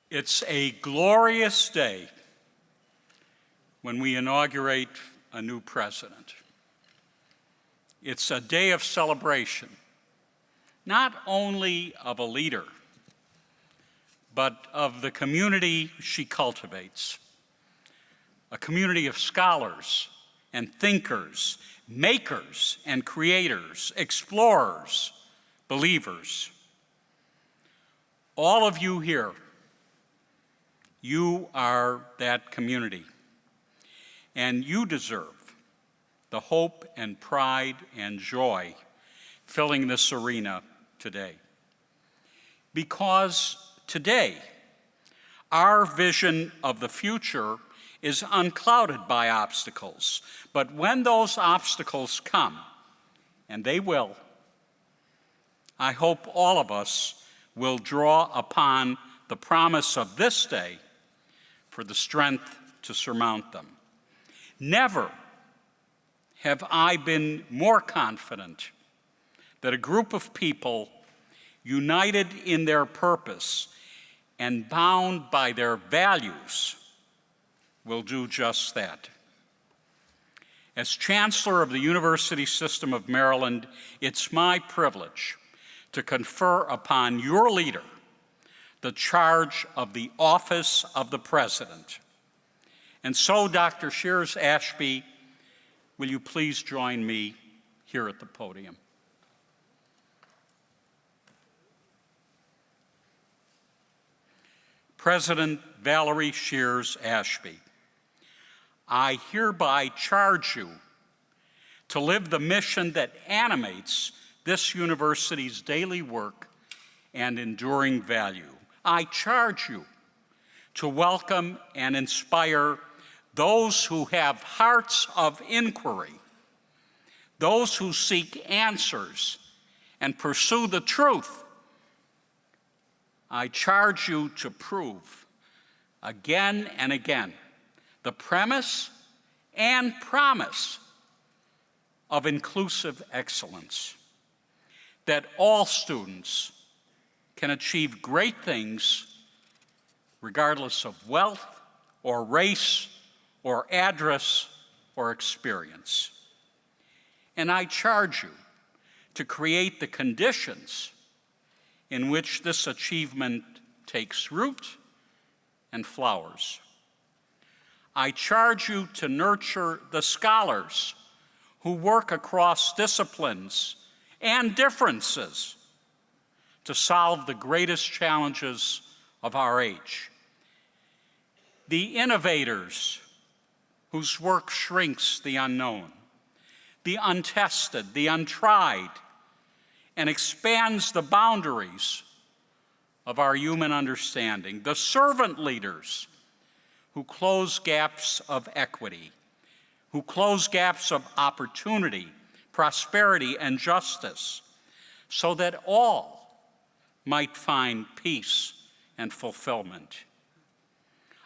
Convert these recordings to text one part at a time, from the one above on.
It's a glorious day when we inaugurate a new president. It's a day of celebration, not only of a leader, but of the community she cultivates, a community of scholars and thinkers, makers and creators, explorers, believers. All of you here, you are that community, and you deserve the hope and pride and joy filling this arena today. Because today, our vision of the future is unclouded by obstacles, but when those obstacles come, and they will, I hope all of us will draw upon the promise of this day for the strength to surmount them. Never have I been more confident that a group of people united in their purpose and bound by their values will do just that. As Chancellor of the University System of Maryland, it's my privilege to confer upon your leader the charge of the office of the President. And so, Dr. Sheares Ashby, will you please join me here at the podium? President Valerie Sheares Ashby, I hereby charge you to live the mission that animates this university's daily work and enduring value. I charge you to welcome and inspire those who have hearts of inquiry, those who seek answers and pursue the truth. I charge you to prove again and again the premise and promise of inclusive excellence, that all students can achieve great things regardless of wealth or race or address or experience. And I charge you to create the conditions in which this achievement takes root and flowers. I charge you to nurture the scholars who work across disciplines and differences to solve the greatest challenges of our age. The innovators whose work shrinks the unknown, the untested, the untried, and expands the boundaries of our human understanding. The servant leaders who close gaps of equity, who close gaps of opportunity, prosperity, and justice, so that all might find peace and fulfillment.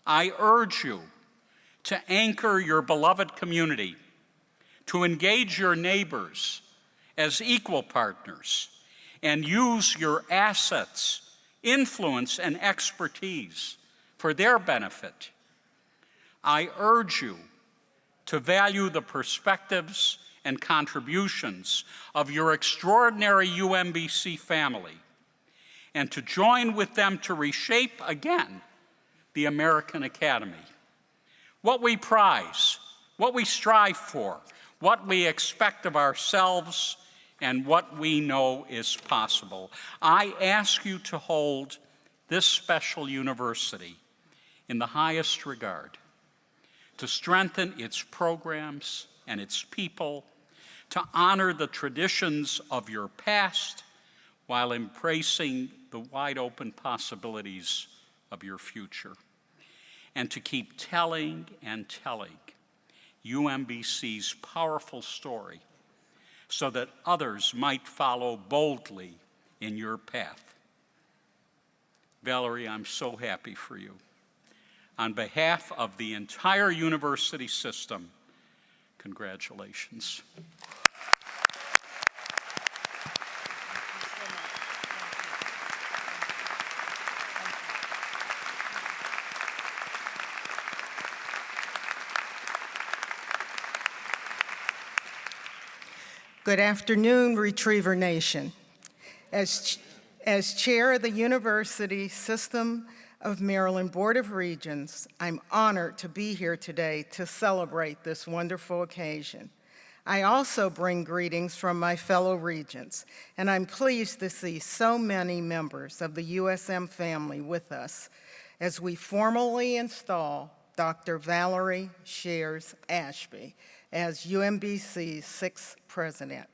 I urge you to anchor your beloved community, to engage your neighbors as equal partners, and use your assets, influence, and expertise for their benefit. I urge you to value the perspectives and contributions of your extraordinary UMBC family, and to join with them to reshape again the American Academy. What we prize, what we strive for, what we expect of ourselves, and what we know is possible. I ask you to hold this special university in the highest regard, to strengthen its programs and its people, to honor the traditions of your past while embracing the wide open possibilities of your future, and to keep telling and telling UMBC's powerful story so that others might follow boldly in your path. Valerie, I'm so happy for you. On behalf of the entire university system, congratulations. Good afternoon, Retriever Nation. As chair of the University System of Maryland Board of Regents, I'm honored to be here today to celebrate this wonderful occasion. I also bring greetings from my fellow Regents, and I'm pleased to see so many members of the USM family with us as we formally install Dr. Valerie Sheares Ashby as UMBC's 6th president.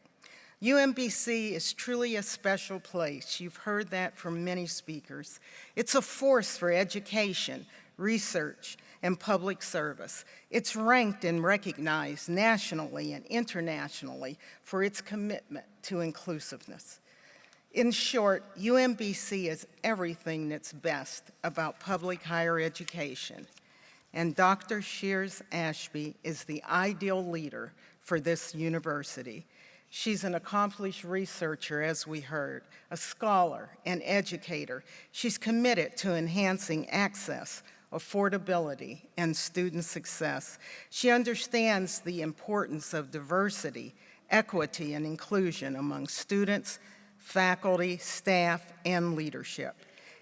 UMBC is truly a special place. You've heard that from many speakers. It's a force for education, research, and public service. It's ranked and recognized nationally and internationally for its commitment to inclusiveness. In short, UMBC is everything that's best about public higher education. And Dr. Sheares Ashby is the ideal leader for this university. She's an accomplished researcher, as we heard, a scholar, an educator. She's committed to enhancing access, affordability, and student success. She understands the importance of diversity, equity, and inclusion among students, faculty, staff, and leadership.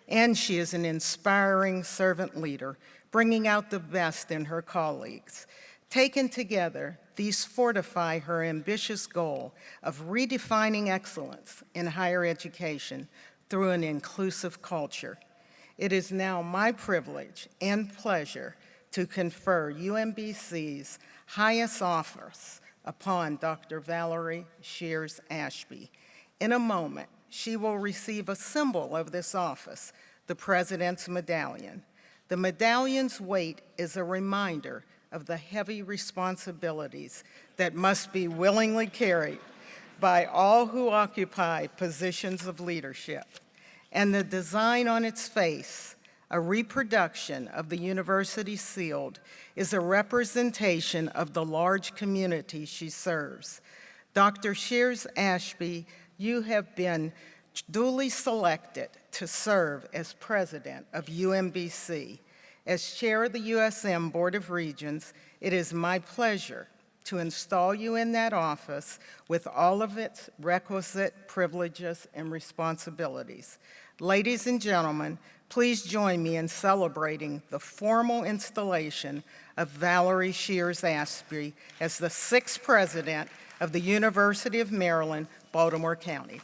And she is an inspiring servant leader, bringing out the best in her colleagues. Taken together, these fortify her ambitious goal of redefining excellence in higher education through an inclusive culture. It is now my privilege and pleasure to confer UMBC's highest office upon Dr. Valerie Sheares Ashby. In a moment, she will receive a symbol of this office, the President's Medallion. The medallion's weight is a reminder of the heavy responsibilities that must be willingly carried by all who occupy positions of leadership. And the design on its face, a reproduction of the university shield, is a representation of the large community she serves. Dr. Sheares Ashby, you have been duly selected to serve as president of UMBC. As chair of the USM Board of Regents, it is my pleasure to install you in that office with all of its requisite privileges and responsibilities. Ladies and gentlemen, please join me in celebrating the formal installation of Valerie Sheares Ashby as the 6th president of the University of Maryland, Baltimore County.